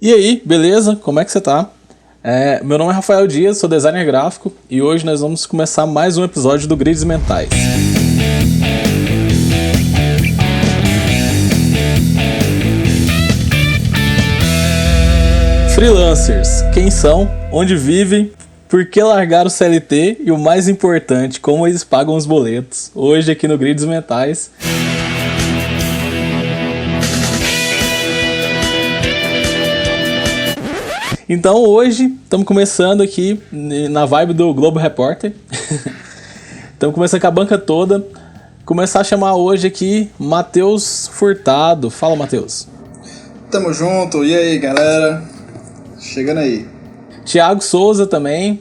E aí, beleza? Como é que você tá? Meu nome é Rafael Dias, sou designer gráfico e hoje nós vamos começar mais um episódio do Grids Mentais. Freelancers, quem são, onde vivem, por que largar o CLT e o mais importante, como eles pagam os boletos. Hoje aqui no Grids Mentais. Então hoje estamos começando aqui na vibe do Globo Repórter. Estamos começando com a banca toda. Começar a chamar hoje aqui Matheus Furtado. Fala, Matheus. Tamo junto. E aí, galera? Chegando aí. Thiago Souza também.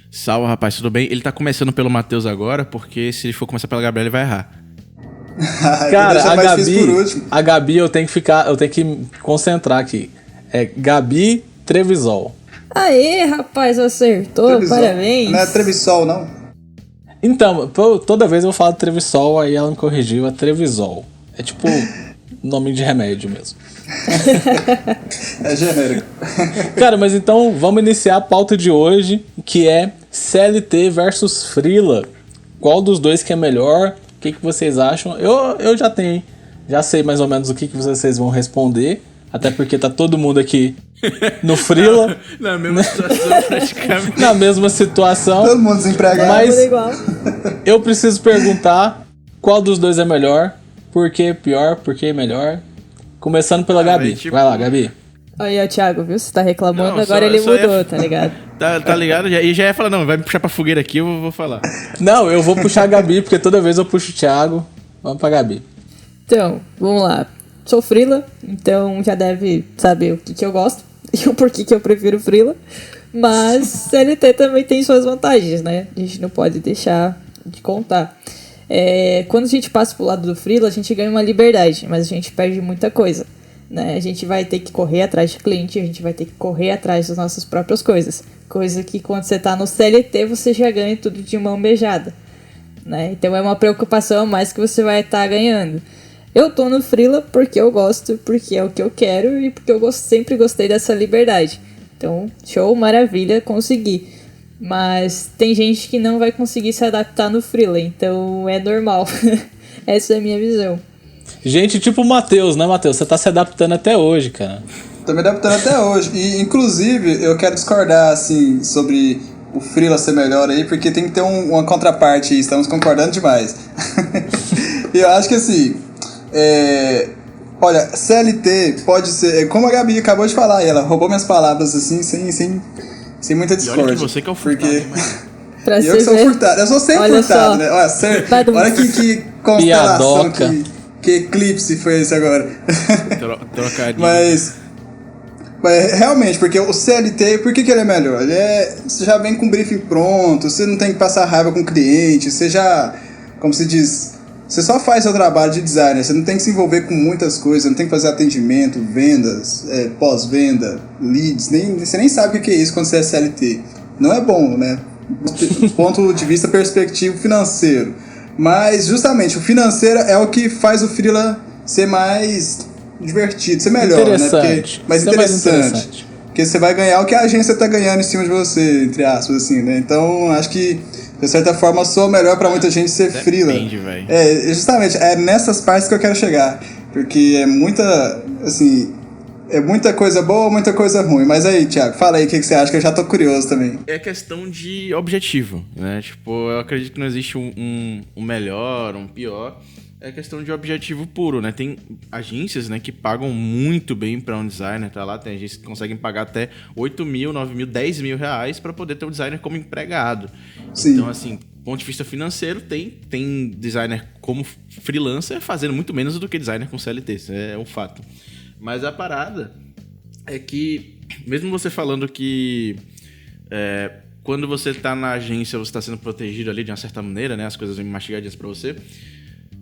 Salve, rapaz, tudo bem? Ele tá começando pelo Matheus agora, porque se ele for começar pela Gabriela, ele vai errar. Cara, a Gabi eu tenho que me concentrar aqui. É Gabi Trevisol. Aê, rapaz, acertou, Trevisol. Parabéns. Não é Trevisol, não? Então, toda vez eu falo Trevisol, aí ela me corrigiu, é Trevisol. É tipo nome de remédio mesmo. É genérico. Cara, mas então vamos iniciar a pauta de hoje, que é CLT versus Freela. Qual dos dois que é melhor? O que vocês acham? Eu já sei mais ou menos o que vocês vão responder, até porque tá todo mundo aqui no Freela. Na mesma situação, praticamente. Na mesma situação. Todo mundo desempregado. Mas igual. eu preciso perguntar qual dos dois é melhor, por que pior, por que melhor. Começando pela Gabi. tipo... Vai lá, Gabi. Aí, ó, Thiago, viu? Você tá reclamando, Não, agora ele mudou, tá ligado? Tá ligado? E já ia falar, não, vai me puxar pra fogueira aqui, eu vou falar. Não, eu vou puxar a Gabi, porque toda vez eu puxo o Thiago. Vamos pra Gabi. Então, vamos lá. Sou Freela, então já deve saber o que eu gosto e o porquê que eu prefiro Freela. Mas CLT também tem suas vantagens, né? A gente não pode deixar de contar. Quando a gente passa pro lado do Freela, a gente ganha uma liberdade, mas a gente perde muita coisa, né? A gente vai ter que correr atrás de cliente, a gente vai ter que correr atrás das nossas próprias coisas. Coisa que quando você tá no CLT, você já ganha tudo de mão beijada, né? Então é uma preocupação a mais que você vai estar ganhando. Eu tô no Freela porque eu gosto, porque é o que eu quero e porque eu sempre gostei dessa liberdade. Então, show, maravilha, consegui. Mas tem gente que não vai conseguir se adaptar no Freela, então é normal. Essa é a minha visão. Gente, tipo o Matheus, né, Matheus? Você tá se adaptando até hoje, cara. Tô me adaptando até hoje. E, inclusive, eu quero discordar, assim, sobre o Freela ser melhor aí, porque tem que ter uma contraparte aí. Estamos concordando demais. E eu acho que, assim... olha, CLT pode ser... Como a Gabi acabou de falar, ela roubou minhas palavras, assim, sem muita discórdia. E olha que você que é o furtado, porque... Pra eu que sou furtado. Eu sou sempre Olha furtado, só. né? Olha que constelação, que eclipse foi esse agora. Trocadinho. Mas realmente, porque o CLT, por que ele é melhor? Você já vem com o briefing pronto, você não tem que passar raiva com o cliente, você já, como se diz... Você só faz seu trabalho de designer, você não tem que se envolver com muitas coisas, não tem que fazer atendimento, vendas, pós-venda, leads, você nem sabe o que é isso quando você é CLT. Não é bom, né? Do ponto de vista perspectivo financeiro. Mas, justamente, o financeiro é o que faz o Freela ser mais divertido, ser melhor, né? Mais interessante. Porque você vai ganhar o que a agência está ganhando em cima de você, entre aspas, assim, né? Então, acho que de certa forma, soa melhor pra muita gente ser Freela. Depende, velho. Justamente, é nessas partes que eu quero chegar. Porque é muita coisa boa, muita coisa ruim. Mas aí, Thiago, fala aí o que você acha, que eu já tô curioso também. É questão de objetivo, né? Tipo, eu acredito que não existe um melhor, um pior. É questão de objetivo puro, né? Tem agências, né, que pagam muito bem para um designer, tá lá? Tem agências que conseguem pagar até 8 mil, 9 mil, 10 mil reais para poder ter o designer como empregado. Sim. Então, assim, do ponto de vista financeiro, tem designer como freelancer fazendo muito menos do que designer com CLT, isso é um fato. Mas a parada é que, mesmo você falando que quando você tá na agência, você tá sendo protegido ali de uma certa maneira, né? As coisas vêm mastigadinhas para você.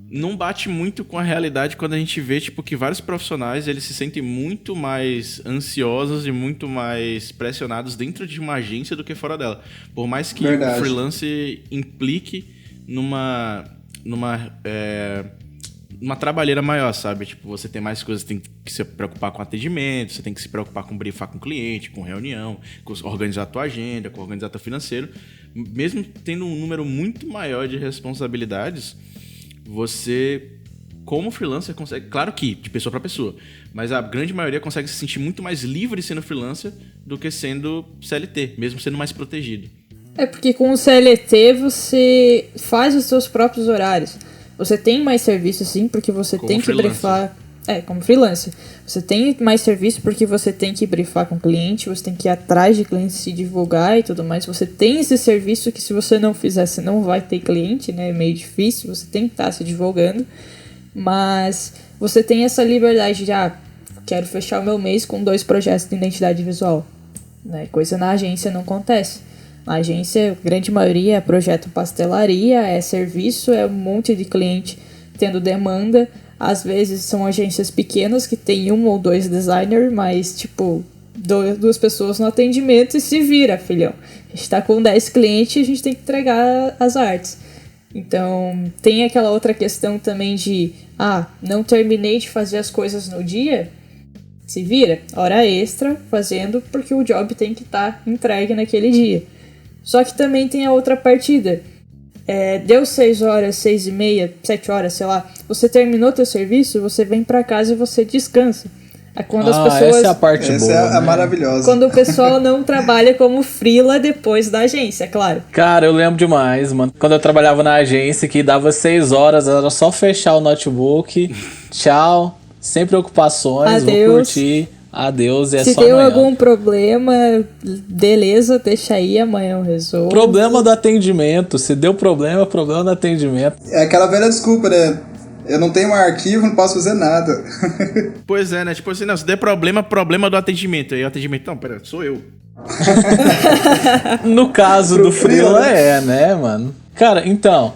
Não bate muito com a realidade quando a gente vê, tipo, que vários profissionais, eles se sentem muito mais ansiosos e muito mais pressionados dentro de uma agência do que fora dela. Por mais que o freelance implique num uma trabalheira maior, sabe? Tipo, você tem mais coisas, tem que se preocupar com atendimento, você tem que se preocupar com briefar com o cliente, com reunião, com organizar a tua agenda, com organizar teu financeiro. Mesmo tendo um número muito maior de responsabilidades, você, como freelancer, consegue... Claro que, de pessoa para pessoa, mas a grande maioria consegue se sentir muito mais livre sendo freelancer do que sendo CLT, mesmo sendo mais protegido. É porque com o CLT você faz os seus próprios horários. Você tem mais serviço, sim, porque você Como tem que freelancer. briefar... como freelancer. Você tem mais serviço porque você tem que briefar com o cliente, você tem que ir atrás de clientes, se divulgar e tudo mais. Você tem esse serviço que se você não fizer, você não vai ter cliente, né? É meio difícil, você tem que estar se divulgando. Mas você tem essa liberdade de, quero fechar o meu mês com 2 projetos de identidade visual. Né? Coisa na agência não acontece. Na agência, a grande maioria é projeto pastelaria, é serviço, é um monte de cliente tendo demanda. Às vezes são agências pequenas que tem 1 ou 2 designers, mas tipo, 2 pessoas no atendimento e se vira, filhão. A gente tá com 10 clientes e a gente tem que entregar as artes. Então, tem aquela outra questão também de, não terminei de fazer as coisas no dia, se vira, hora extra fazendo, porque o job tem que estar entregue naquele dia. Só que também tem a outra partida. Deu 6 horas, 6 e meia, 7 horas, sei lá, você terminou teu serviço, você vem pra casa e você descansa. É quando as pessoas... Essa é a parte boa, Essa é né? maravilhosa. Quando o pessoal não trabalha como freela depois da agência, é claro. Cara, eu lembro demais, mano. Quando eu trabalhava na agência, que dava 6 horas, era só fechar o notebook, tchau, sem preocupações, vou Adeus. curtir, adeus, e é Se só deu amanhã. algum problema, beleza, deixa aí, amanhã eu resolvo. Problema do atendimento, se deu problema do atendimento. É aquela velha desculpa, né? Eu não tenho um arquivo, não posso fazer nada. Pois é, né? Tipo assim, não, se der problema do atendimento. Aí o atendimento, não, pera, sou eu. No caso do Freela né, mano? Cara, então,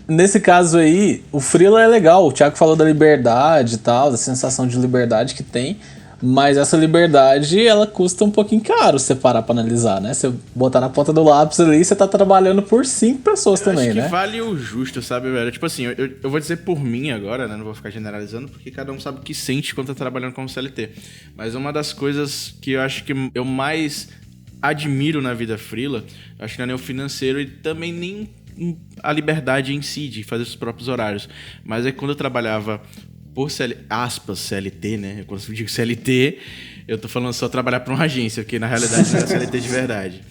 nesse caso aí, o Freela é legal. O Thiago falou da liberdade e tal, da sensação de liberdade que tem. Mas essa liberdade, ela custa um pouquinho caro se você parar pra analisar, né? Você botar na ponta do lápis ali, você tá trabalhando por 5 pessoas também, Acho que né? vale o justo, sabe, velho? Tipo assim, eu vou dizer por mim agora, né? Não vou ficar generalizando, porque cada um sabe o que sente quando tá trabalhando como CLT. Mas uma das coisas que eu acho que eu mais admiro na vida freela, acho que não é nem o financeiro e também nem a liberdade em si de fazer os próprios horários. Mas é quando eu trabalhava por CLT, né? Quando eu digo CLT, eu tô falando só trabalhar pra uma agência, porque na realidade não era CLT de verdade.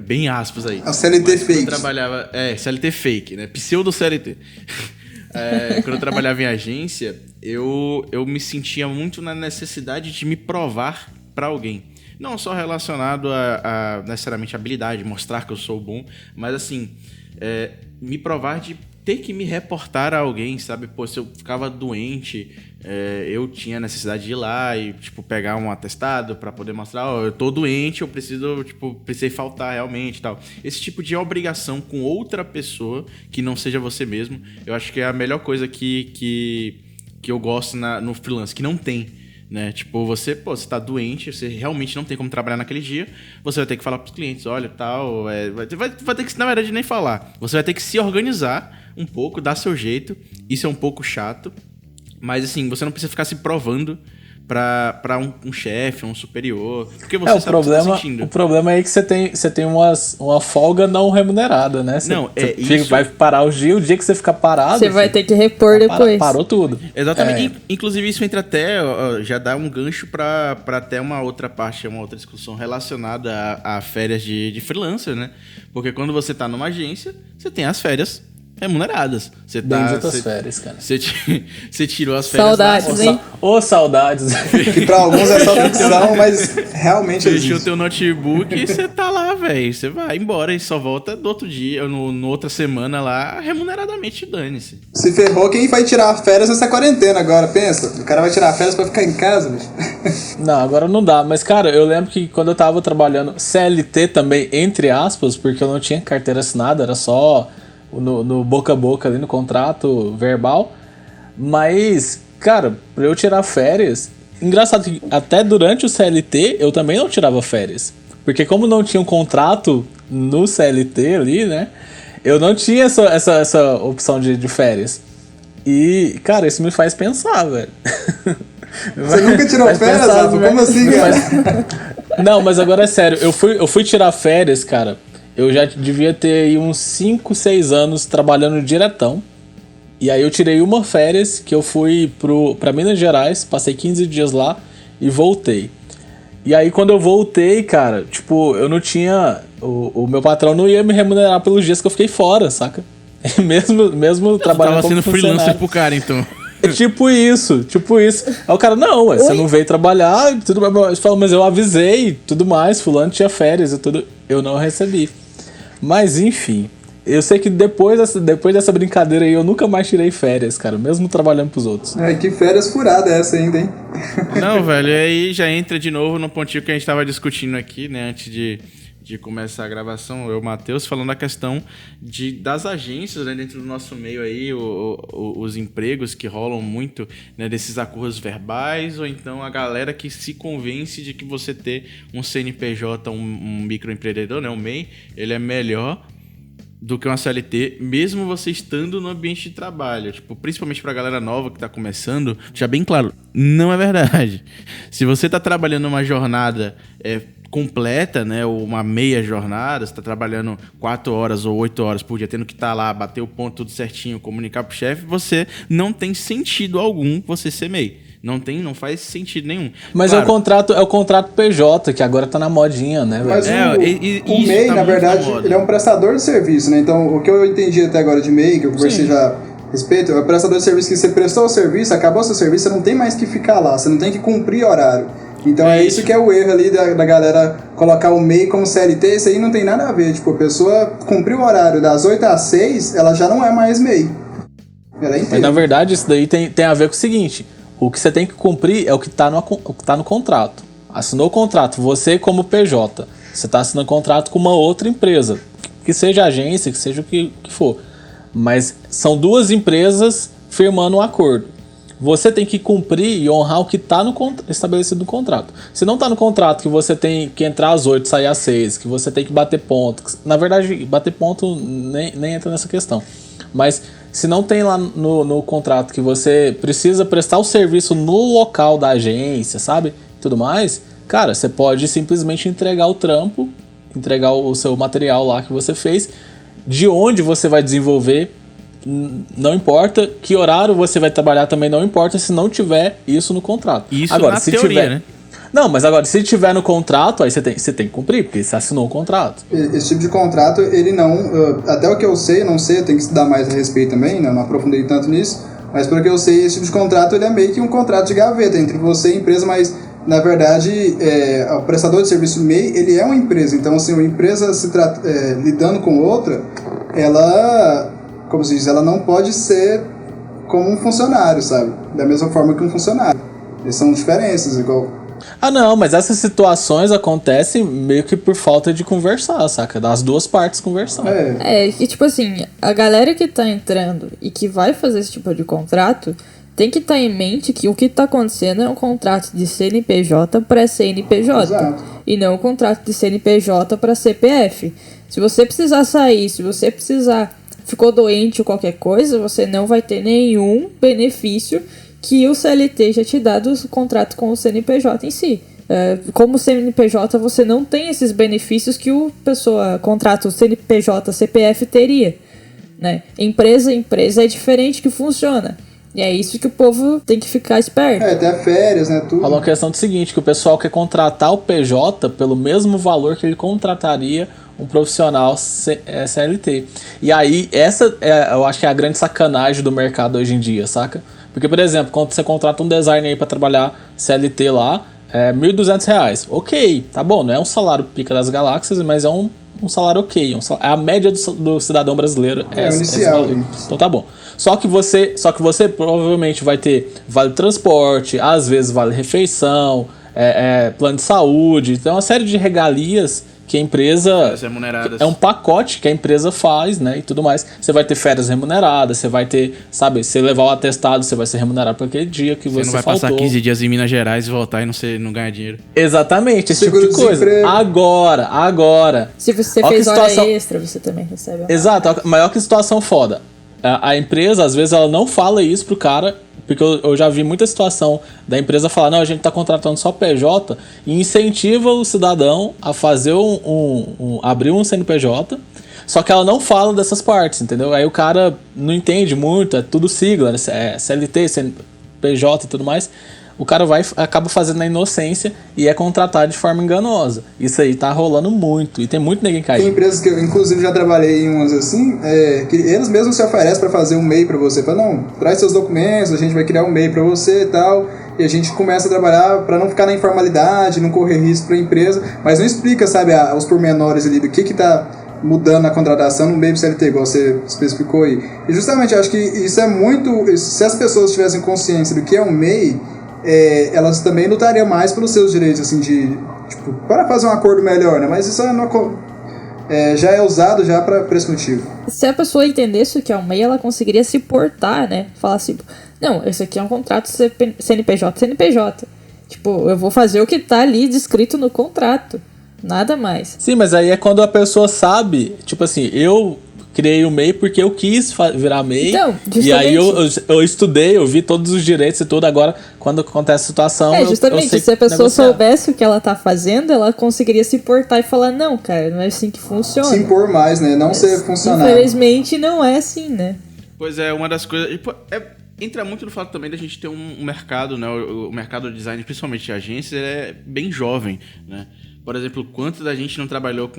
Bem aspas aí. É o CLT Mas fake. Eu trabalhava, CLT fake, né? Pseudo CLT. Quando eu trabalhava em agência, eu me sentia muito na necessidade de me provar pra alguém. Não só relacionado a necessariamente habilidade, mostrar que eu sou bom, mas assim, me provar de ter que me reportar a alguém, sabe? Pô, se eu ficava doente, eu tinha necessidade de ir lá e, tipo, pegar um atestado pra poder mostrar, eu tô doente, eu preciso, precisei faltar realmente e tal. Esse tipo de obrigação com outra pessoa que não seja você mesmo, eu acho que é a melhor coisa que eu gosto no freelance, que não tem. Né? Tipo, você tá doente, você realmente não tem como trabalhar naquele dia, você vai ter que falar pros clientes, olha, tal, vai ter que, na verdade, nem falar. Você vai ter que se organizar um pouco, dar seu jeito. Isso é um pouco chato, mas assim, você não precisa ficar se provando pra um chefe, um superior, porque você sabe o que você tá sentindo. O problema é que você tem uma folga não remunerada, né? Você vai parar o dia que você ficar parado... Você vai ter que repor depois. Parou tudo. Exatamente. Inclusive, isso entra até... já dá um gancho pra até uma outra parte, uma outra discussão relacionada a férias de freelancer, né? Porque quando você tá numa agência, você tem as férias remuneradas. Benditas férias, cara. Você tirou as férias... Saudades, hein? Saudades. Que pra alguns é só ficção, mas realmente Você deixou existe. teu notebook e você tá lá, velho. Você vai embora e só volta do outro dia, no outra semana lá, remuneradamente, dane-se. Se ferrou, quem vai tirar férias nessa quarentena agora, pensa? O cara vai tirar férias pra ficar em casa, bicho. Não, agora não dá. Mas, cara, eu lembro que quando eu tava trabalhando CLT também, entre aspas, porque eu não tinha carteira assinada, era só... No boca a boca ali, no contrato verbal. Mas, cara, pra eu tirar férias... Engraçado que até durante o CLT eu também não tirava férias. Porque como não tinha um contrato no CLT ali, né? Eu não tinha essa opção de férias. E, cara, isso me faz pensar, velho. Você nunca tirou férias, Rafa? Como assim, cara? Não, mas agora é sério. Eu fui tirar férias, cara. Eu já devia ter aí uns 5, 6 anos trabalhando diretão. E aí eu tirei uma férias que eu fui pra Minas Gerais, passei 15 dias lá e voltei. E aí quando eu voltei, cara, tipo, eu não tinha... O meu patrão não ia me remunerar pelos dias que eu fiquei fora, saca? Mesmo trabalhando como funcionário. Tava sendo freelancer pro cara, então. Tipo isso. Aí o cara, não, ué, você não veio trabalhar, tudo bem. Eu falo, mas eu avisei, tudo mais, fulano tinha férias e tudo. Eu não recebi. Mas enfim, eu sei que depois dessa brincadeira aí, eu nunca mais tirei férias, cara, mesmo trabalhando pros outros. Que férias furada essa ainda, hein? Não, velho, aí já entra de novo no pontinho que a gente tava discutindo aqui, né, antes de começar a gravação, eu e o Matheus, falando da questão das agências, né, dentro do nosso meio aí, os empregos que rolam muito, né, desses acordos verbais, ou então a galera que se convence de que você ter um CNPJ, um microempreendedor, né, um MEI, ele é melhor do que uma CLT, mesmo você estando no ambiente de trabalho. Tipo, principalmente pra galera nova que tá começando, já bem claro, não é verdade. Se você tá trabalhando uma jornada completa, né, ou uma meia jornada, você tá trabalhando 4 horas ou 8 horas por dia, tendo que estar lá, bater o ponto tudo certinho, comunicar pro chefe, você não tem sentido algum você ser MEI. Não faz sentido nenhum. Mas claro, é o contrato PJ, que agora tá na modinha, né, velho? Mas o MEI, tá na verdade, ele é um prestador de serviço, né? Então, o que eu entendi até agora de MEI, que eu conversei já a respeito, é o prestador de serviço que você prestou o serviço, acabou o seu serviço, você não tem mais que ficar lá, você não tem que cumprir horário. Então é isso que é o erro ali da galera colocar o MEI como CLT, isso aí não tem nada a ver. Tipo, a pessoa cumpriu o horário das 8 às 6, ela já não é mais MEI. Ela é inteira. Mas na verdade isso daí tem a ver com o seguinte: o que você tem que cumprir é o que tá no contrato. Assinou o contrato, você como PJ, você tá assinando contrato com uma outra empresa, que seja agência, que seja o que for. Mas são duas empresas firmando um acordo. Você tem que cumprir e honrar o que está estabelecido no contrato. Se não está no contrato que você tem que entrar às 8 e sair às 6, que você tem que bater ponto. Na verdade, bater ponto nem entra nessa questão. Mas se não tem lá no contrato que você precisa prestar o serviço no local da agência, sabe? Tudo mais, cara, você pode simplesmente entregar o trampo, entregar o seu material lá que você fez, de onde você vai desenvolver. Não importa que horário você vai trabalhar, também não importa se não tiver isso no contrato. Isso agora, na se teoria, tiver, né? Não, mas agora, se tiver no contrato, aí você tem que cumprir, porque você assinou o contrato. Esse tipo de contrato, ele não... até o que eu sei, não sei, eu tenho que estudar mais a respeito também, né? Eu não aprofundei tanto nisso, mas pelo que eu sei, esse tipo de contrato, ele é meio que um contrato de gaveta entre você e a empresa, mas, na verdade, o prestador de serviço MEI, ele é uma empresa. Então, assim, uma empresa lidando com outra, ela... como se diz, ela não pode ser como um funcionário, sabe? Da mesma forma que um funcionário. Eles são diferenças, igual... Ah, não, mas essas situações acontecem meio que por falta de conversar, saca? Das duas partes conversar. E tipo assim, a galera que tá entrando e que vai fazer esse tipo de contrato tem que estar em mente que o que tá acontecendo é um contrato de CNPJ para CNPJ. Exato. E não um contrato de CNPJ para CPF. Se você precisar sair, se você ficou doente ou qualquer coisa, você não vai ter nenhum benefício que o CLT já te dá do contrato com o CNPJ em si. Como CNPJ, você não tem esses benefícios que o contrato CNPJ, CPF teria, né? Empresa é diferente que funciona. E é isso que o povo tem que ficar esperto. Até férias, né? Tudo. Falou a questão do seguinte, que o pessoal quer contratar o PJ pelo mesmo valor que ele contrataria um profissional CLT. E aí, eu acho que é a grande sacanagem do mercado hoje em dia, saca? Porque, por exemplo, quando você contrata um designer aí pra trabalhar CLT lá, é R$1.200. Ok, tá bom, não é um salário pica das galáxias, mas é um salário ok. É a média do cidadão brasileiro. É o inicial. Então tá bom. Só que você provavelmente vai ter vale transporte, às vezes vale refeição, plano de saúde, então uma série de regalias que a empresa... remuneradas. É um pacote que a empresa faz, né, e tudo mais. Você vai ter férias remuneradas, você vai ter, sabe, se levar o atestado, você vai ser remunerado por aquele dia que você não vai faltou. passar 15 dias em Minas Gerais e voltar e não ganhar dinheiro. Exatamente, esse tipo de coisa. Agora. Se você Olha fez que hora situação... extra, você também recebe. Exato, mas olha que situação foda. A empresa, às vezes, ela não fala isso pro cara, porque eu já vi muita situação da empresa falar, não, a gente tá contratando só PJ, e incentiva o cidadão a fazer abrir um CNPJ, só que ela não fala dessas partes, entendeu? Aí o cara não entende muito, é tudo sigla, né? É CLT, CNPJ e tudo mais. O cara acaba fazendo na inocência e é contratado de forma enganosa. Isso aí tá rolando muito. E tem muito ninguém cair. Tem empresas que eu, inclusive, já trabalhei em umas assim, que eles mesmos se oferecem para fazer um MEI para você. Fala, não, traz seus documentos, a gente vai criar um MEI para você e tal. E a gente começa a trabalhar para não ficar na informalidade, não correr risco para a empresa. Mas não explica, sabe, os pormenores ali do que tá mudando a contratação no MEI do CLT, igual você especificou aí. E justamente, eu acho que isso é muito... Se as pessoas tivessem consciência do que é um MEI, elas também lutariam mais pelos seus direitos, assim, tipo, para fazer um acordo melhor, né? Mas isso já é usado já para esse motivo. Se a pessoa entendesse o que é um MEI, ela conseguiria se portar, né? Falar assim, não, esse aqui é um contrato CNPJ. Tipo, eu vou fazer o que tá ali descrito no contrato. Nada mais. Sim, mas aí é quando a pessoa sabe, tipo assim, eu criei o MEI porque eu quis virar MEI. Então, e aí eu estudei, eu vi todos os direitos e tudo. Agora, quando acontece a situação, justamente, eu sei se a pessoa negociar. soubesse o que ela tá fazendo, ela conseguiria se portar e falar, não, cara, não é assim que funciona. Se impor mais, né? Não ser funcionário. Infelizmente, não é assim, né? Pois é, uma das coisas... entra muito no fato também da gente ter um mercado, né? O mercado de design, principalmente de agências, ele é bem jovem, né? Por exemplo, quanto da gente não trabalhou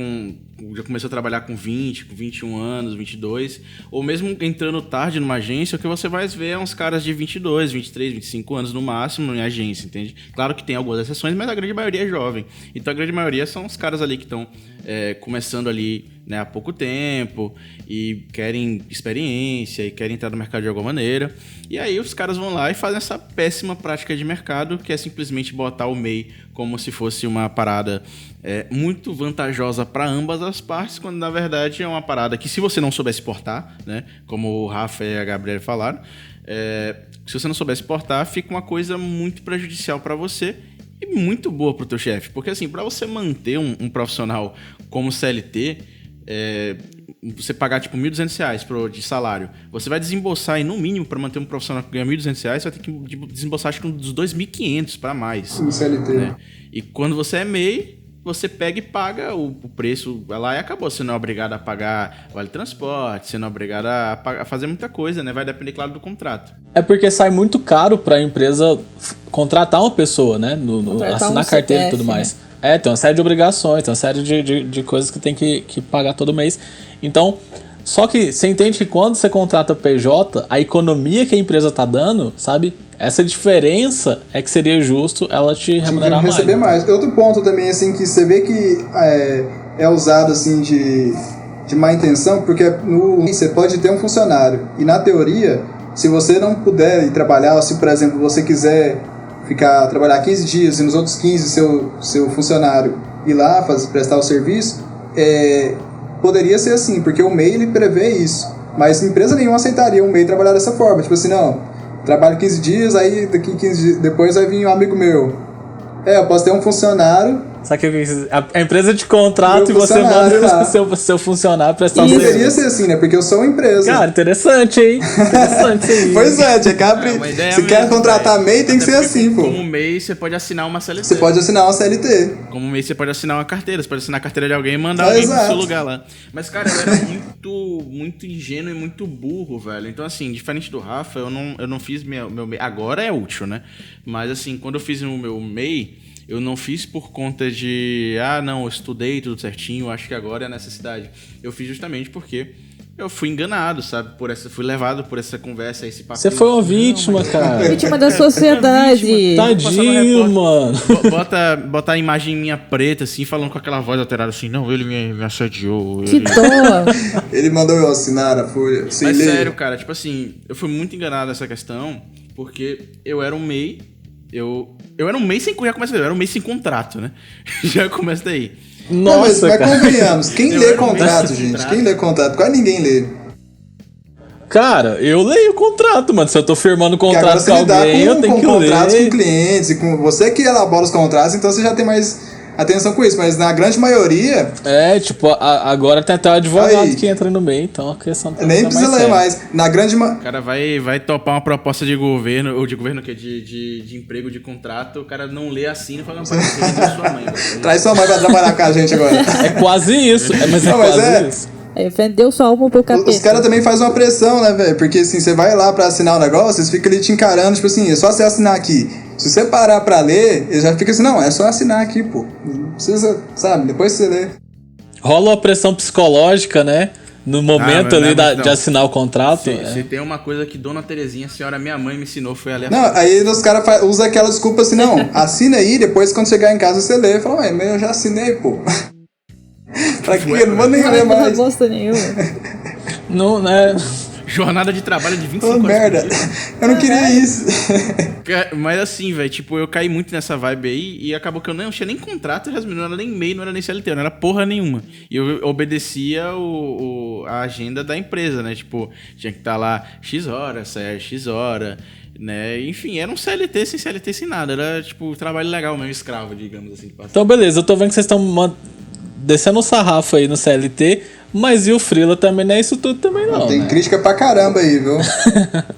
já começou a trabalhar com 20, com 21 anos, 22, ou mesmo entrando tarde numa agência, o que você vai ver é uns caras de 22, 23, 25 anos no máximo em agência, entende? Claro que tem algumas exceções, mas a grande maioria é jovem. Então a grande maioria são os caras ali que estão começando ali, né, há pouco tempo e querem experiência e querem entrar no mercado de alguma maneira. E aí os caras vão lá e fazem essa péssima prática de mercado, que é simplesmente botar o MEI como se fosse uma parada muito vantajosa para ambas as partes, quando na verdade é uma parada que, se você não soubesse portar, né, como o Rafa e a Gabriela falaram, se você não soubesse portar, fica uma coisa muito prejudicial para você e muito boa para o teu chefe. Porque assim, para você manter um profissional como CLT, você pagar tipo R$1.200 de salário, você vai desembolsar aí, no mínimo, para manter um profissional que ganha R$1.200, você vai ter que desembolsar acho que uns R$2.500 para mais. No CLT. Né? E quando você é MEI, você pega e paga o preço lá e acabou. Você não é obrigado a pagar vale transporte, você não é obrigado a fazer muita coisa, né? Vai depender, claro, do contrato. É porque sai muito caro pra empresa contratar uma pessoa, né? Assinar carteira e tudo mais. Né? Tem uma série de obrigações, tem uma série de coisas que tem que pagar todo mês. Então, só que você entende que quando você contrata PJ, a economia que a empresa tá dando, sabe? Essa diferença é que seria justo ela te remunerar mais. Receber mais. Outro ponto também, assim, que você vê que é usado, assim, de má intenção, porque você pode ter um funcionário, e na teoria, se você não puder ir trabalhar, ou se, por exemplo, você quiser trabalhar 15 dias, e nos outros 15 seu funcionário ir lá prestar o serviço, poderia ser assim, porque o MEI, ele prevê isso. Mas empresa nenhuma aceitaria um MEI trabalhar dessa forma. Tipo assim, não... Trabalho 15 dias, aí daqui 15 dias depois vai vir um amigo meu. Eu posso ter um funcionário. Sabe que a empresa te contrata e você manda seu funcionário prestar um serviço. Deveria ser assim, né? Porque eu sou uma empresa. Cara, interessante, hein? Interessante aí. Pois é, se quer contratar MEI, tem que ser assim, pô. Como MEI, você pode assinar uma CLT. Você pode assinar uma CLT. Como MEI, você pode assinar uma carteira. Você pode assinar a carteira de alguém e mandar alguém pro seu lugar lá. Mas, cara, eu era muito ingênuo e muito burro, velho. Então, assim, diferente do Rafa, eu não fiz meu MEI. Agora é útil, né? Mas, assim, quando eu fiz o meu MEI, eu não fiz por conta de... não, eu estudei tudo certinho, acho que agora é a necessidade. Eu fiz justamente porque eu fui enganado, sabe? Fui levado por essa conversa, esse papo. Você foi uma vítima, cara. Vítima da sociedade. Tadinho, mano. Bota a imagem minha preta, assim, falando com aquela voz alterada, assim, não, ele me assediou. Que dó. Ele mandou eu assinar a folha. Mas sério, cara, tipo assim, eu fui muito enganado nessa questão, porque eu era um MEI, eu era um mês sem... Já começa daí, eu era um mês sem contrato, né? Já começa daí. Nossa, mas convenhamos, quem lê contrato, gente? Quem lê contrato? Quase ninguém lê. Cara, eu leio o contrato, mano. Se eu tô firmando contrato com alguém, eu tenho que ler. Com contratos com clientes, você que elabora os contratos, então você já tem mais atenção com isso, mas na grande maioria... Tipo, agora tem até o advogado Aí. que entra no meio, então a questão tá Nem precisa ler mais. Na grande... O cara vai topar uma proposta de governo, ou de governo que de emprego, de contrato, o cara não lê, assina e fala, não, pode ser sua mãe. Traz sua mãe pra trabalhar com a gente agora. É quase isso, mas é Não, mas quase isso. Aí vendeu sua alma pro capeta. Os caras também fazem uma pressão, né, velho? Porque assim, você vai lá pra assinar o negócio, eles ficam ali te encarando, tipo assim, é só você assinar aqui. Se você parar pra ler, ele já fica assim, não, é só assinar aqui, pô. Não precisa, sabe? Depois você lê. Rola uma pressão psicológica, né? No momento ali de assinar o contrato. Se tem uma coisa que Dona Terezinha, a senhora minha mãe, me ensinou, foi a ler. Não, aí os caras usam aquela desculpa assim, não, assina aí, depois quando chegar em casa você lê. Fala, ué, mas eu já assinei, pô. Pra quê? Não vou nem ler Não mais. bosta nenhuma. Não, né? Jornada de trabalho de 25 Ô, horas. merda. Eu não queria isso. Mas assim, velho, tipo, eu caí muito nessa vibe aí e acabou que eu não tinha nem contrato, resumindo, não era nem MEI, não era nem CLT, não era porra nenhuma. E eu obedecia a agenda da empresa, né? Tipo, tinha que estar lá X hora, saia X hora, né? Enfim, era um CLT sem nada. Era, tipo, trabalho legal mesmo, escravo, digamos assim. Então, beleza, eu tô vendo que vocês estão descendo o sarrafo aí no CLT, mas e o freela também não é isso tudo também não, Tem né? crítica pra caramba aí, viu?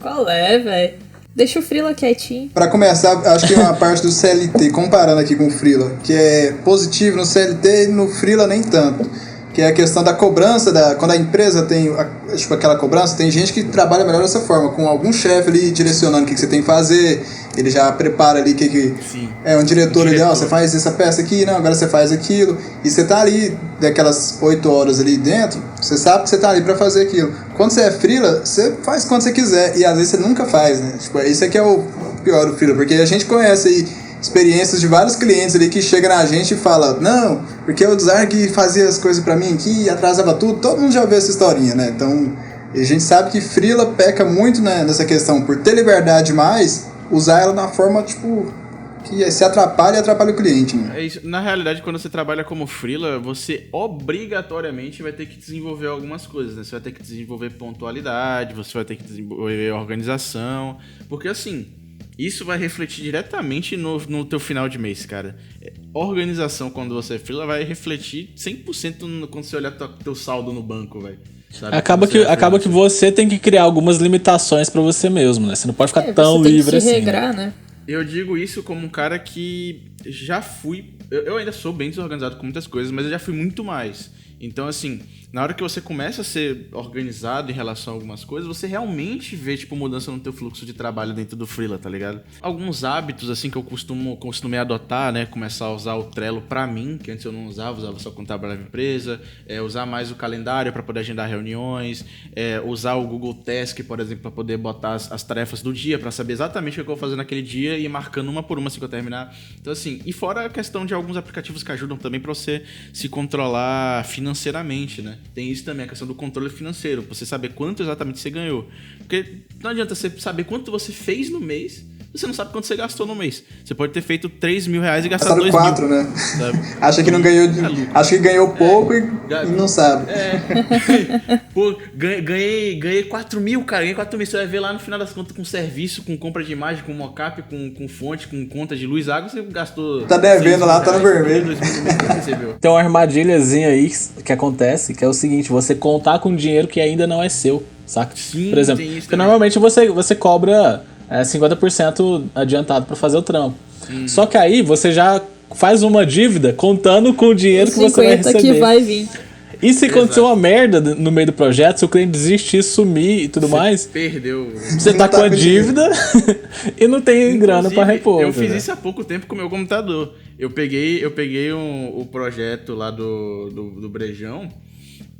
Qual é, velho? Deixa o Freela quietinho. Pra começar, acho que uma parte do CLT, comparando aqui com o freela, que é positivo no CLT e no freela nem tanto. Que é a questão da cobrança, quando a empresa tem tipo, aquela cobrança, tem gente que trabalha melhor dessa forma, com algum chefe ali direcionando o que você tem que fazer, ele já prepara ali Sim. é um diretor ali, ó, você faz essa peça aqui, não, agora você faz aquilo, e você tá ali, daquelas 8 horas ali dentro, você sabe que você tá ali pra fazer aquilo. Quando você é freela, você faz quando você quiser, e às vezes você nunca faz, né? Tipo, isso aqui é o pior do freela, porque a gente conhece aí experiências de vários clientes ali que chegam na gente e falam, não, porque o designer que fazia as coisas pra mim aqui, atrasava tudo, todo mundo já ouviu essa historinha, né? Então, a gente sabe que freela peca muito, né, nessa questão, por ter liberdade demais, usar ela na forma, tipo, que se atrapalha e atrapalha o cliente, né? É isso. Na realidade, quando você trabalha como freela, você obrigatoriamente vai ter que desenvolver algumas coisas, né? Você vai ter que desenvolver pontualidade, você vai ter que desenvolver organização, porque assim, isso vai refletir diretamente no teu final de mês, cara. Organização, quando você é freela, vai refletir 100% quando você olhar teu saldo no banco, velho. Acaba que você tem que criar algumas limitações pra você mesmo, né? Você não pode ficar tão livre assim. Você tem que se regrar, né? Eu digo isso como um cara que já fui... Eu ainda sou bem desorganizado com muitas coisas, mas eu já fui muito mais. Então, assim, na hora que você começa a ser organizado em relação a algumas coisas, você realmente vê, tipo, mudança no teu fluxo de trabalho dentro do freela, tá ligado? Alguns hábitos, assim, que eu costumei adotar, né? Começar a usar o Trello pra mim, que antes eu não usava só quando trabalhava em empresa. Usar mais o calendário pra poder agendar reuniões. Usar o Google Task, por exemplo, pra poder botar as tarefas do dia, pra saber exatamente o que eu vou fazer naquele dia e ir marcando uma por uma assim que eu terminar. Então, assim, e fora a questão de alguns aplicativos que ajudam também pra você se controlar financeiramente, né? Tem isso também, a questão do controle financeiro, pra você saber quanto exatamente você ganhou. Porque não adianta você saber quanto você fez no mês, você não sabe quanto você gastou no mês. Você pode ter feito 3 mil reais e gastado 2 mil. 4, né? Sabe? Acha que não ganhou, acha que ganhou pouco e não sabe. Pô, ganhei 4 mil, cara. Ganhei 4 mil. Você vai ver lá no final das contas com serviço, com compra de imagem, com mockup, com fonte, com conta de luz, água, você gastou... Tá devendo lá, tá no vermelho. Tem uma armadilhazinha aí que acontece, que é o seguinte, você contar com dinheiro que ainda não é seu, saca? Sim, por exemplo, tem isso porque também. normalmente você cobra 50% adiantado pra fazer o trampo. Só que aí você já faz uma dívida contando com o dinheiro que você vai 50 receber. que vai vir. E se acontecer uma merda no meio do projeto, se o cliente desistir, sumir e tudo mais, Perdeu. você tá Não tá com a com dívida e não tem grana pra repor. Eu fiz né? isso há pouco tempo com o meu computador. Eu peguei o projeto lá do Brejão.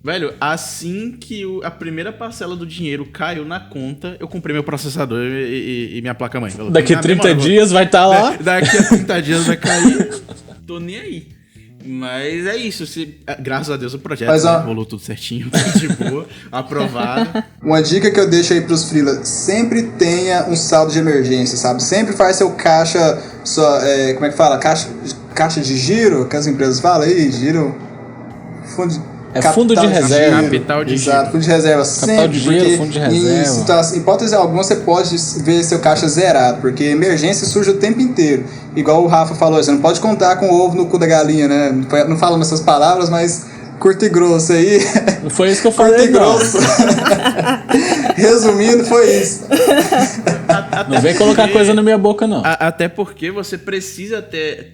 Velho, assim que a primeira parcela do dinheiro caiu na conta, eu comprei meu processador e minha placa-mãe. Daqui a 30 dias vai estar lá. Daqui a 30 dias vai cair. Tô nem aí. Mas é isso. Graças a Deus o projeto rolou tudo certinho, de boa, aprovado. Uma dica que eu deixo aí pros freelas, sempre tenha um saldo de emergência, sabe? Sempre faz seu caixa, como é que fala? Caixa de giro, que as empresas falam aí, giro... É fundo de reserva. Capital de Exato, giro. fundo de reserva Capital sempre, de giro, porque fundo de em reserva. hipótese alguma você pode ver seu caixa zerado, porque emergência surge o tempo inteiro. Igual o Rafa falou, você não pode contar com o ovo no cu da galinha, né? Não falando essas palavras, mas curto e grosso aí. Não foi isso que eu Curto falei, e não. grosso. Resumindo, foi isso. Não vem colocar coisa na minha boca, não. Até porque você precisa ter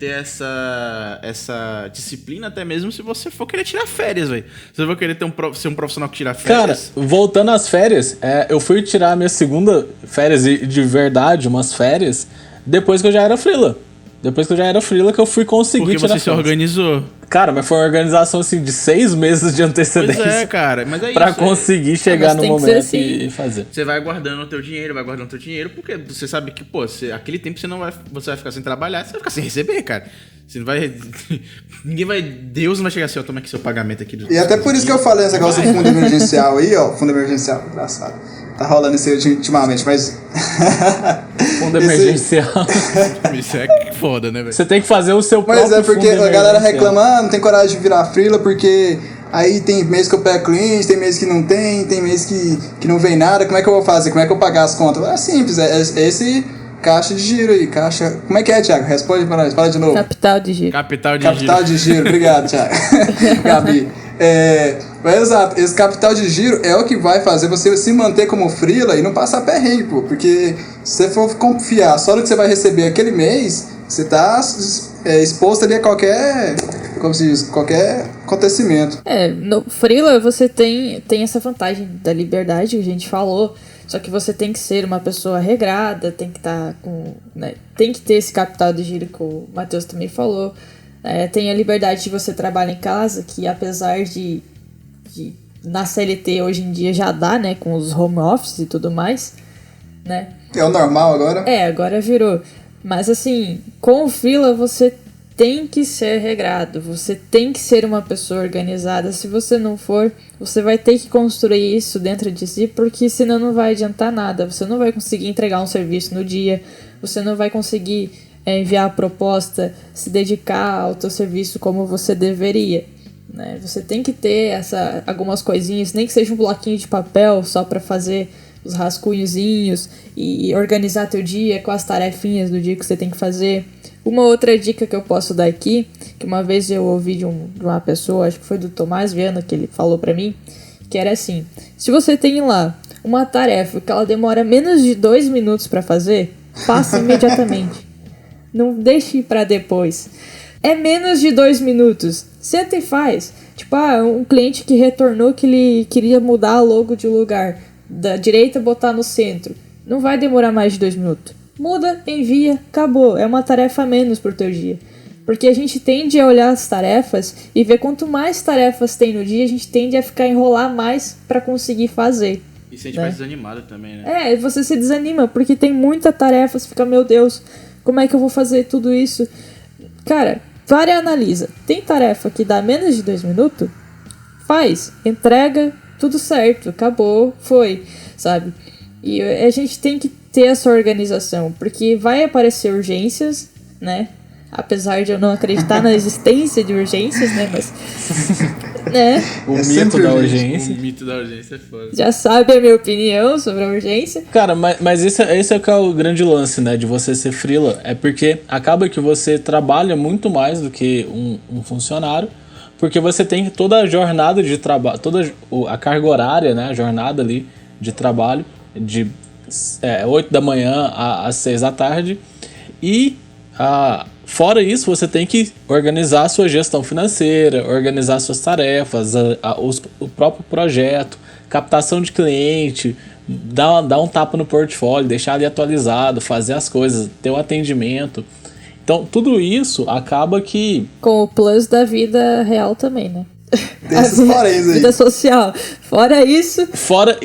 essa disciplina, até mesmo se você for querer tirar férias, velho. Se você for querer ser um profissional que tira Cara, férias. voltando às férias, eu fui tirar a minha segunda férias de verdade, umas férias, depois que eu já era freela. Depois que eu já era freela que eu fui conseguir Porque tirar você se férias. organizou. Cara, mas foi uma organização assim de 6 meses de antecedência. Pois é, cara. Mas é pra isso. conseguir chegar mas no tem que ser momento assim. e fazer. Você vai guardando o teu dinheiro, porque você sabe que, pô, aquele tempo você vai ficar sem trabalhar, você vai ficar sem receber, cara. Você não vai... Deus não vai chegar assim, ó, toma aqui seu pagamento aqui. E até por isso que eu falei esse negócio do fundo emergencial aí, ó. Fundo emergencial, engraçado. Tá rolando isso aí ultimamente, mas... Fundo emergencial. Isso é foda, né, velho? Você tem que fazer o seu próprio Mas é porque fundo a galera emergencial. reclama, não tem coragem de virar freela porque aí tem mês que eu pego cliente, tem mês que não tem mês que não vem nada, como é que eu vou fazer? Como é que eu vou pagar as contas? É simples, é esse caixa de giro aí, caixa... Como é que é, Thiago? Responde pra nós, fala de novo. Capital de giro. Capital de Capital giro. de giro, obrigado, Thiago. Gabi. Mas exato, esse capital de giro é o que vai fazer você se manter como freela e não passar perrengue, pô. Porque se você for confiar só no que você vai receber aquele mês, você tá exposto ali a qualquer, como se diz, qualquer acontecimento. No freela você tem essa vantagem da liberdade que a gente falou, só que você tem que ser uma pessoa regrada, tem que estar com, né, tem que ter esse capital de giro que o Matheus também falou. Tem a liberdade de você trabalhar em casa, que apesar de na CLT hoje em dia já dá, né, com os home office e tudo mais, né? É o normal agora? Agora virou. Mas assim, com o freela você tem que ser regrado, você tem que ser uma pessoa organizada. Se você não for, você vai ter que construir isso dentro de si, porque senão não vai adiantar nada. Você não vai conseguir entregar um serviço no dia, você não vai conseguir enviar a proposta, se dedicar ao teu serviço como você deveria, né? Você tem que ter algumas coisinhas, nem que seja um bloquinho de papel só para fazer os rascunhozinhos e organizar teu dia com as tarefinhas do dia que você tem que fazer. Uma outra dica que eu posso dar aqui, que uma vez eu ouvi de uma pessoa, acho que foi do Tomás Viana, que ele falou pra mim, que era assim: se você tem lá uma tarefa que ela demora menos de 2 minutos pra fazer, faça imediatamente. Não deixe pra depois. É menos de 2 minutos. Senta e faz. Tipo, um cliente que retornou que ele queria mudar a logo de lugar. Da direita botar no centro. Não vai demorar mais de 2 minutos. Muda, envia, acabou. É uma tarefa a menos pro teu dia. Porque a gente tende a olhar as tarefas e ver quanto mais tarefas tem no dia, a gente tende a enrolar mais pra conseguir fazer. E se a gente vai desanimado também, né? Você se desanima, porque tem muita tarefa, você fica, meu Deus, como é que eu vou fazer tudo isso? Cara, para e analisa. Tem tarefa que dá menos de 2 minutos? Faz, entrega, tudo certo, acabou, foi, sabe? E a gente tem que ter essa organização, porque vai aparecer urgências, né? Apesar de eu não acreditar na existência de urgências, né? Mas... né? O mito da urgência. O mito da urgência é foda. Já sabe a minha opinião sobre a urgência. Cara, mas esse é que é o grande lance, né? De você ser freela. É porque acaba que você trabalha muito mais do que um funcionário. Porque você tem toda a jornada de trabalho, toda a carga horária, né? A jornada ali de trabalho de 8 da manhã às 6 da tarde. E fora isso, você tem que organizar a sua gestão financeira, organizar suas tarefas, o próprio projeto, captação de cliente, dar um tapa no portfólio, deixar ali atualizado, fazer as coisas, ter o atendimento. Então, tudo isso acaba que... Com o plus da vida real também, né? Fora isso aí. Vida social. Fora isso... Fora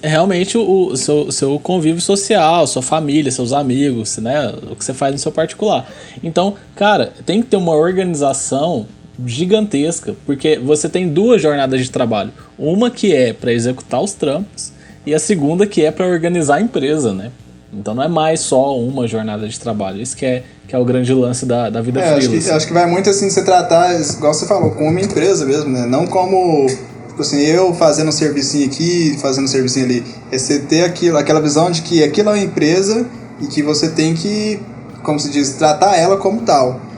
realmente o seu convívio social, sua família, seus amigos, né? O que você faz no seu particular. Então, cara, tem que ter uma organização gigantesca, porque você tem 2 jornadas de trabalho. Uma que é para executar os trampos e a segunda que é para organizar a empresa, né? Então não é mais só uma jornada de trabalho. Isso que é o grande lance da vida freelance. Acho que vai muito assim de você tratar, igual você falou, como uma empresa mesmo, né? Não como, tipo assim, eu fazendo um servicinho aqui, fazendo um servicinho ali. É você ter aquela visão de que aquilo é uma empresa e que você tem que, como se diz, tratar ela como tal.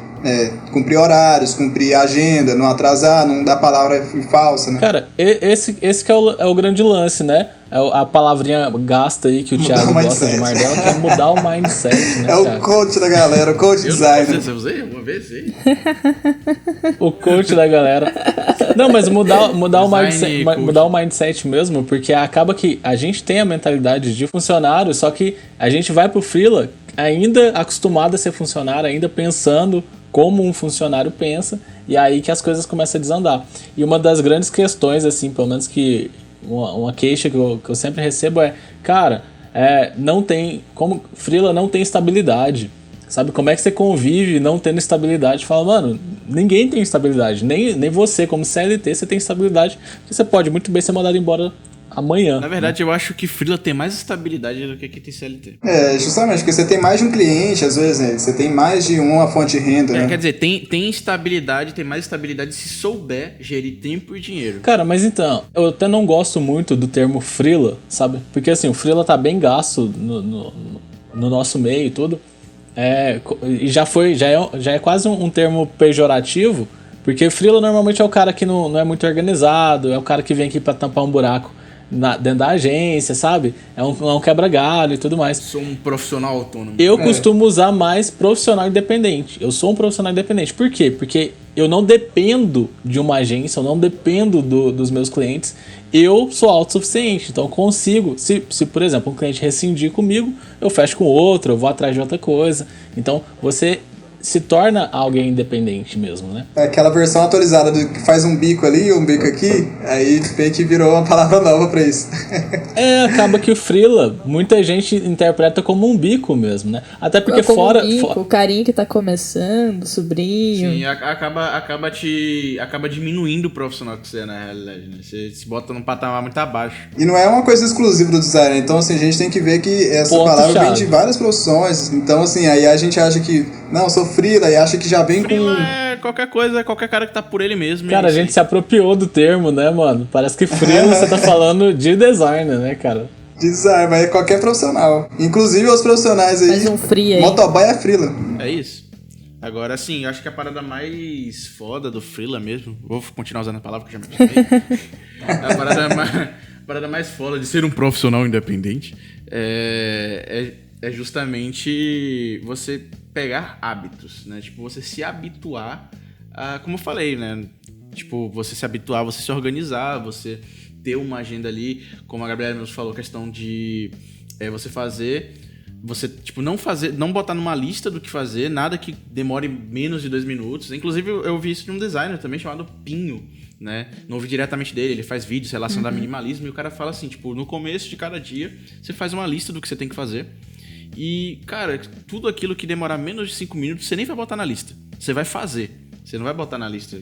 Cumprir horários, cumprir agenda, não atrasar, não dar palavra falsa, né? Cara, esse que é o grande lance, né? A palavrinha gasta aí que o Thiago gosta de Mardella, que é mudar o mindset, né, É o Thiago? coach da galera, o coach designer. Eu usei uma vez aí. O coach da galera. Não, mas mudar o mindset mesmo, porque acaba que a gente tem a mentalidade de funcionário, só que a gente vai pro freela ainda acostumado a ser funcionário, ainda pensando como um funcionário pensa, e aí que as coisas começam a desandar. E uma das grandes questões, assim, pelo menos que uma queixa que eu sempre recebo é, cara, não tem, como freela não tem estabilidade, sabe? Como é que você convive não tendo estabilidade? Fala, mano, ninguém tem estabilidade, nem você como CLT você tem estabilidade, porque você pode muito bem ser mandado embora amanhã. Na verdade, eu acho que freela tem mais estabilidade do que tem CLT. Justamente, porque você tem mais de um cliente, às vezes, né? Você tem mais de uma fonte de renda, né? Quer dizer, tem estabilidade, tem mais estabilidade se souber gerir tempo e dinheiro. Cara, mas então, eu até não gosto muito do termo freela, sabe? Porque assim, o freela tá bem gasto no nosso meio e tudo. E já é quase um termo pejorativo, porque freela normalmente é o cara que não é muito organizado, é o cara que vem aqui pra tampar um buraco dentro da agência, sabe? É um quebra-galho e tudo mais. Sou um profissional autônomo. Eu costumo usar mais profissional independente. Eu sou um profissional independente. Por quê? Porque eu não dependo de uma agência, eu não dependo dos meus clientes. Eu sou autossuficiente, então eu consigo. Se, por exemplo, um cliente rescindir comigo, eu fecho com outro, eu vou atrás de outra coisa. Então, você se torna alguém independente mesmo, né? Aquela versão atualizada que faz um bico ali, um bico aqui, aí vê que virou uma palavra nova pra isso. Acaba que o freela, muita gente interpreta como um bico mesmo, né? Até porque como um bico, o carinho que tá começando, o sobrinho. Sim, acaba diminuindo o profissional que você é, na realidade, né? Você se bota num patamar muito abaixo. E não é uma coisa exclusiva do design, então assim, a gente tem que ver que essa palavra vem de várias profissões, então assim, aí a gente acha que, não, eu sou freela e acha que já vem freela com... é qualquer coisa, qualquer cara que tá por ele mesmo. Cara, a gente se apropriou do termo, né, mano? Parece que freela você tá falando de designer, né, cara? Design, mas é qualquer profissional. Inclusive os profissionais aí. Faz um free aí. Motoboy é freela. É isso. Agora, sim, eu acho que a parada mais foda do freela mesmo... Vou continuar usando a palavra que eu já me acostumei. A parada mais foda de ser um profissional independente é justamente você pegar hábitos, né? Tipo, você se habituar a... Como eu falei, né? Tipo, você se habituar, você se organizar, você ter uma agenda ali, como a Gabriela mesmo falou, questão de você fazer... Você, tipo, não botar numa lista do que fazer, nada que demore menos de 2 minutos. Inclusive, eu vi isso de um designer também chamado Pinho, né? Não ouvi diretamente dele, ele faz vídeos relacionados a minimalismo, e o cara fala assim, tipo, no começo de cada dia, você faz uma lista do que você tem que fazer. E, cara, tudo aquilo que demorar menos de 5 minutos, você nem vai botar na lista. Você vai fazer, você não vai botar na lista.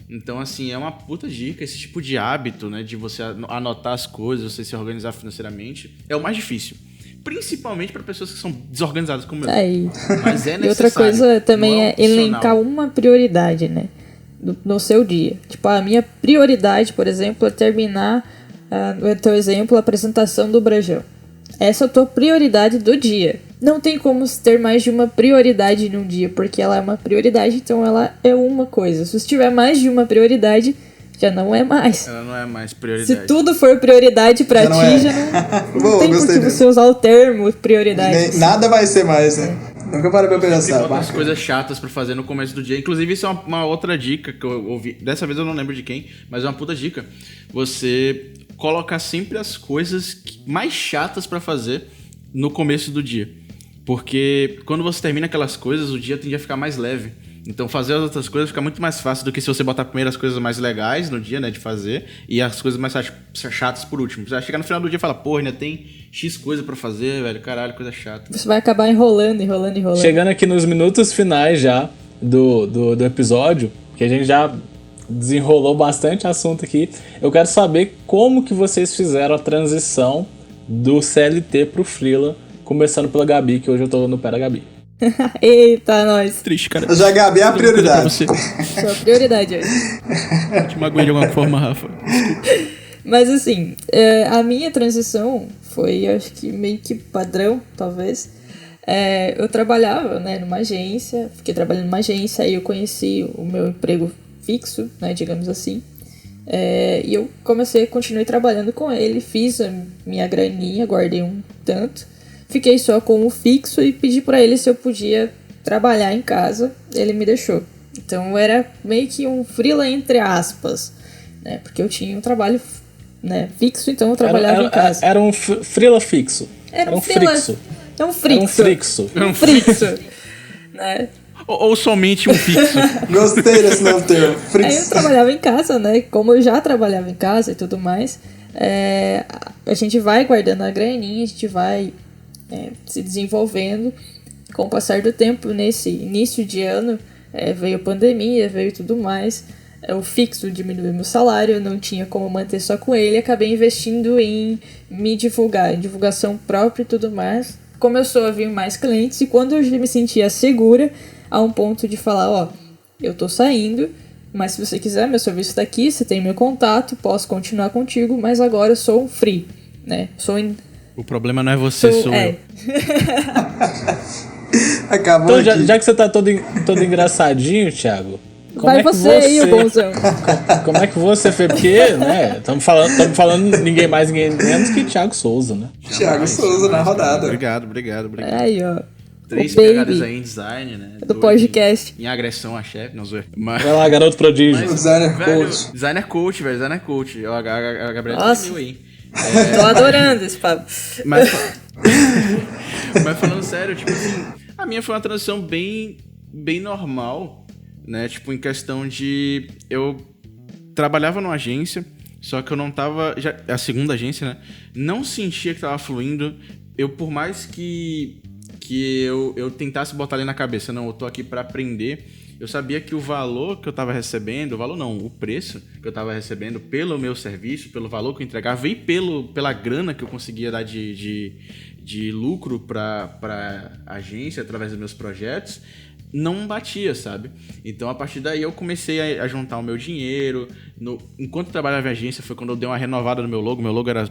Então, assim, é uma puta dica, esse tipo de hábito, né? De você anotar as coisas, você se organizar financeiramente, é o mais difícil. Principalmente para pessoas que são desorganizadas como eu. Aí. Mas é necessário. E outra coisa também é opcional. elencar uma prioridade, né? No seu dia. Tipo, a minha prioridade, por exemplo, é terminar, no teu exemplo, a apresentação do Brajão. Essa é a tua prioridade do dia. Não tem como ter mais de uma prioridade num dia, porque ela é uma prioridade, então ela é uma coisa. Se você tiver mais de uma prioridade, já não é mais. Ela não é mais prioridade. Se tudo for prioridade pra Já ti, não é. já não tem por que você usar o termo prioridade. Nada vai ser mais, né? Nunca parei pra pensar. Outras coisas chatas pra fazer no começo do dia. Inclusive, isso é uma outra dica que eu ouvi. Dessa vez eu não lembro de quem, mas é uma puta dica. Você colocar sempre as coisas mais chatas pra fazer no começo do dia. Porque quando você termina aquelas coisas, o dia tende a ficar mais leve. Então fazer as outras coisas fica muito mais fácil do que se você botar primeiro as coisas mais legais no dia, né, de fazer, e as coisas mais chatas por último. Você vai chegar no final do dia e fala, pô, ainda tem X coisa pra fazer, velho, caralho, coisa chata. Você vai acabar enrolando. Chegando aqui nos minutos finais já do episódio, que a gente já desenrolou bastante assunto aqui, eu quero saber como que vocês fizeram a transição do CLT pro freela Começando pela Gabi, que hoje eu tô no pé da Gabi. Eita, nós. Triste, cara. Já a Gabi é a prioridade. Pra você. Sua prioridade hoje. Te magoei de alguma forma, Rafa. Mas assim, a minha transição foi, acho que meio que padrão, talvez. Eu trabalhava, né, numa agência, fiquei trabalhando numa agência, aí eu conheci o meu emprego fixo, né, digamos assim. E eu continuei trabalhando com ele, fiz a minha graninha, guardei um tanto, fiquei só com o fixo e pedi pra ele se eu podia trabalhar em casa, ele me deixou. Então era meio que um freela entre aspas, né, porque eu tinha um trabalho, né, fixo, então eu trabalhava em casa. Era um freela fixo. Era um frixo. É um frixo. Era um frixo. Um frixo. Né? Ou somente um fixo. Gostei desse novo termo. Aí eu Frix. trabalhava em casa, né? Como eu já trabalhava em casa e tudo mais, a gente vai guardando a graninha, a gente vai se desenvolvendo. Com o passar do tempo, nesse início de ano, veio a pandemia, veio tudo mais. O fixo diminuiu meu salário, eu não tinha como manter só com ele, acabei investindo em me divulgar, em divulgação própria e tudo mais. Começou a vir mais clientes e quando eu já me sentia segura, a um ponto de falar, eu tô saindo, mas se você quiser, meu serviço tá aqui, você tem meu contato, posso continuar contigo, mas agora eu sou um free, né? O problema não é você, sou eu. Acabou Então, aqui. já que você tá todo engraçadinho, Thiago, Vai você aí, o bonzão. Como é que você fez? Porque, né, estamos falando ninguém mais, ninguém menos que Thiago Souza, né? Thiago Souza na rodada. Obrigado. Aí, ó. 3 o baby pegadas aí em design, né? do podcast. Em agressão a chefe, não zoei. Mas... Vai lá, garoto prodígio. O designer velho, coach. Designer coach, velho. Designer coach. A Gabriela Nossa. definiu aí. Tô adorando esse papo. Mas falando sério, tipo assim, a minha foi uma transição bem normal, né? Tipo, em questão de... Eu trabalhava numa agência, só que eu não tava... A segunda agência, né? Não sentia que tava fluindo. Eu, por mais que eu tentasse botar ali na cabeça, não, eu tô aqui pra aprender, eu sabia que o valor que eu tava recebendo, o preço que eu tava recebendo pelo meu serviço, pelo valor que eu entregava e pela grana que eu conseguia dar de lucro pra agência através dos meus projetos, não batia, sabe? Então, a partir daí, eu comecei a juntar o meu dinheiro. Enquanto eu trabalhava em agência, foi quando eu dei uma renovada no meu logo. Meu logo era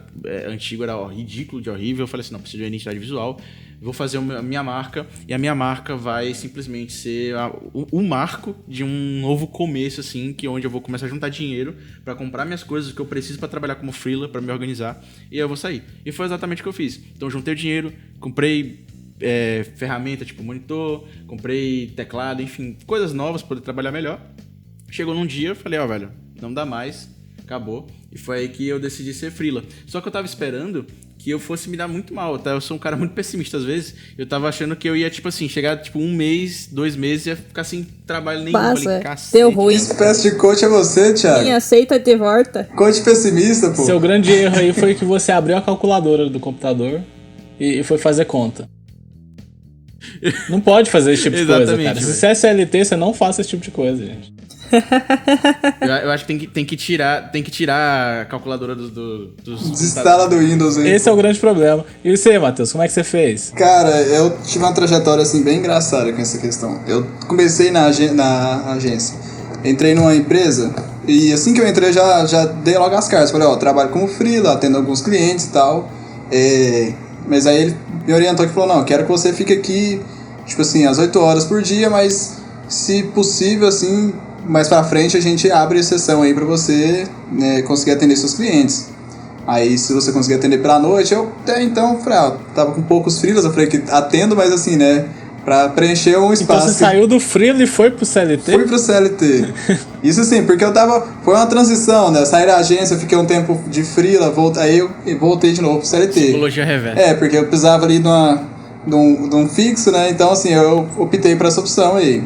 antigo, era ridículo de horrível. Eu falei assim, não, preciso de uma identidade visual. Vou fazer a minha marca. E a minha marca vai simplesmente ser o marco de um novo começo, assim, onde eu vou começar a juntar dinheiro pra comprar minhas coisas que eu preciso pra trabalhar como freela, pra me organizar. E aí eu vou sair. E foi exatamente o que eu fiz. Então, eu juntei o dinheiro, comprei... ferramenta tipo monitor, comprei teclado, enfim, coisas novas para poder trabalhar melhor. Chegou num dia, eu falei, velho, não dá mais, acabou. E foi aí que eu decidi ser freela. Só que eu tava esperando que eu fosse me dar muito mal, tá? Eu sou um cara muito pessimista às vezes. Eu tava achando que eu ia, tipo assim, chegar tipo 1 mês, 2 meses e ia ficar sem trabalho nenhum. Falei, cacete. Deu ruim. Que espécie de coach é você, Thiago? Quem aceita te volta. Coach pessimista, pô. Seu grande erro aí foi que você abriu a calculadora do computador e foi fazer conta. Não pode fazer esse tipo de coisa, cara. Se você é CLT, você não faça esse tipo de coisa, gente. Eu acho que tem que tirar a calculadora dos... Desinstala do Windows aí. Esse é o grande problema. E você, Matheus, como é que você fez? Cara, eu tive uma trajetória assim bem engraçada com essa questão. Eu comecei na agência. Entrei numa empresa e assim que eu entrei já dei logo as caras. Falei, trabalho como freela, atendo alguns clientes e tal. Mas aí ele me orientou e falou, não, quero que você fique aqui, tipo assim, às 8 horas por dia, mas se possível, assim, mais pra frente a gente abre exceção aí pra você, né, conseguir atender seus clientes. Aí se você conseguir atender pela noite, eu até então, falei, tava com poucos freelas, eu falei que atendo, mas assim, né, pra preencher um espaço. Então você saiu do freela e foi pro CLT? Fui pro CLT. Isso sim, porque foi uma transição, né? Eu saí da agência, fiquei um tempo de freela, aí eu voltei de novo pro CLT. Psicologia reversa. Porque eu precisava ali de um fixo, né? Então, assim, eu optei por essa opção aí.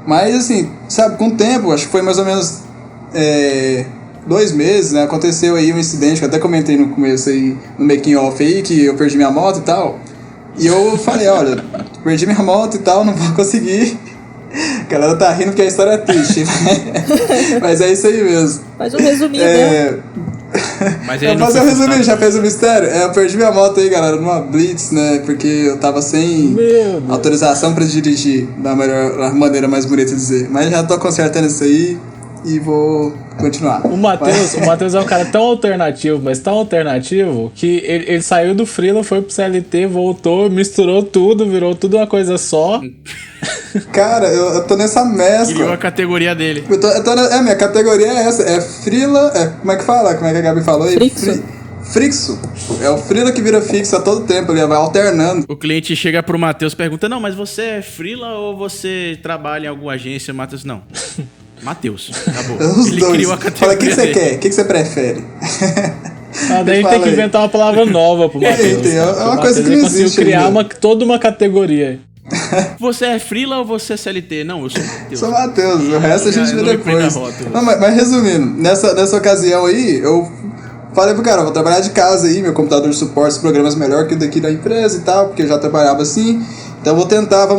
Mas, assim, sabe, com o tempo, acho que foi mais ou menos 2 meses, né? Aconteceu aí um incidente, que eu até comentei no começo aí, no making off aí, que eu perdi minha moto e tal. E eu falei, olha, perdi minha moto e tal, não vou conseguir. A galera tá rindo porque a história é triste, né? Mas é isso aí mesmo. Faz um resuminho, né? Mas ele Eu não fazer um foi resumo, furtado. já fez o mistério? Eu perdi minha moto aí, galera, numa blitz, né? Porque eu tava sem Meu Deus. autorização pra dirigir, da maneira mais bonita de dizer. Mas já tô consertando isso aí e vou continuar. O Matheus é um cara tão alternativo, mas tão alternativo, que ele saiu do freela, foi pro CLT, voltou, misturou tudo, virou tudo uma coisa só. Cara, eu tô nessa Criou mescla. a categoria dele. Minha categoria é essa, é freela, como é que fala? Como é que a Gabi falou aí? Frixo. Frixo. É o freela que vira fixo a todo tempo, ele vai alternando. O cliente chega pro Matheus e pergunta: não, mas você é freela ou você trabalha em alguma agência? Matheus, não. Matheus, acabou. Os Ele dois. criou a Fala, categoria o que você dele. quer? O que você prefere? Daí Fala tem que aí. inventar uma palavra nova pro Matheus. Tem, é cara. uma O coisa que Matheus, ele não conseguiu existe criar ainda. toda uma categoria. Você é freela ou você é CLT? Não, eu sou Matheus. Sou Matheus, o resto a gente Eu vê não me prendo a depois. rótulos. Não, mas resumindo, nessa ocasião aí, eu falei pro cara, vou trabalhar de casa aí, meu computador suporta os programas melhor que o daqui da empresa e tal, porque eu já trabalhava assim, então vamos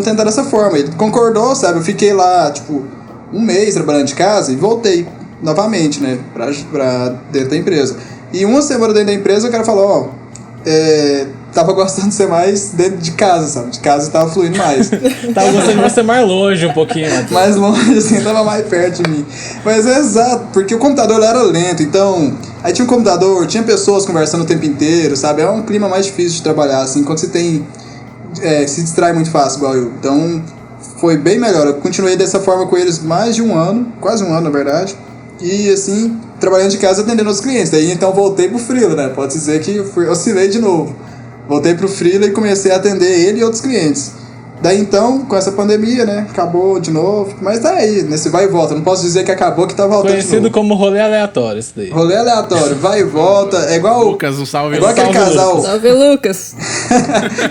tentar dessa forma. Ele concordou, sabe, eu fiquei lá, tipo, um mês trabalhando de casa e voltei novamente, né, pra dentro da empresa. E uma semana dentro da empresa o cara falou, tava gostando de ser mais dentro de casa, sabe, de casa tava fluindo mais. Tava gostando de você mais longe um pouquinho, Matheus. Mais longe, assim, tava mais perto de mim. Mas é exato, porque o computador lá era lento, então. Aí tinha um computador, tinha pessoas conversando o tempo inteiro, sabe? É um clima mais difícil de trabalhar, assim, quando você tem. Se distrai muito fácil, igual eu. Então, foi bem melhor. Eu continuei dessa forma com eles mais de um ano, quase um ano, na verdade. E, assim, trabalhando de casa atendendo os clientes. Daí, então, voltei pro freela, né? Pode dizer que oscilei de novo. Voltei pro freela e comecei a atender ele e outros clientes. Daí então, com essa pandemia, né, acabou de novo. Mas tá aí, nesse vai e volta. Não posso dizer que acabou, que tá voltando de Conhecido novo. como rolê aleatório, isso daí. Rolê aleatório, vai e volta. É igual, Lucas, um salve. é igual aquele Salve, casal. Salve, Lucas.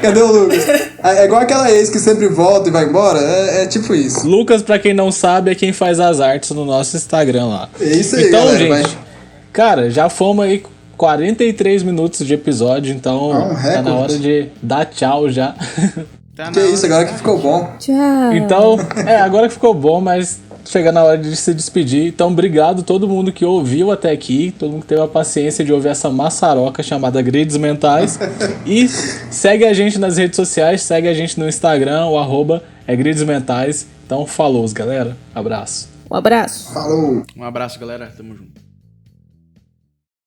Cadê o Lucas? É igual aquela ex que sempre volta e vai embora. É tipo isso. Lucas, pra quem não sabe, é quem faz as artes no nosso Instagram lá. É isso aí, Então, galera. gente, Vai. cara, já fomos aí 43 minutos de episódio, então Ah, um tá na recorde. hora de dar tchau já. Tá Que na isso, hora. agora que ficou bom. Tchau. Então, agora que ficou bom, mas chega na hora de se despedir. Então, obrigado a todo mundo que ouviu até aqui, todo mundo que teve a paciência de ouvir essa maçaroca chamada Grids Mentais. E segue a gente nas redes sociais, segue a gente no Instagram, o @Grids Mentais. Então, falou, galera. Abraço. Um abraço. Falou. Um abraço, galera. Tamo junto.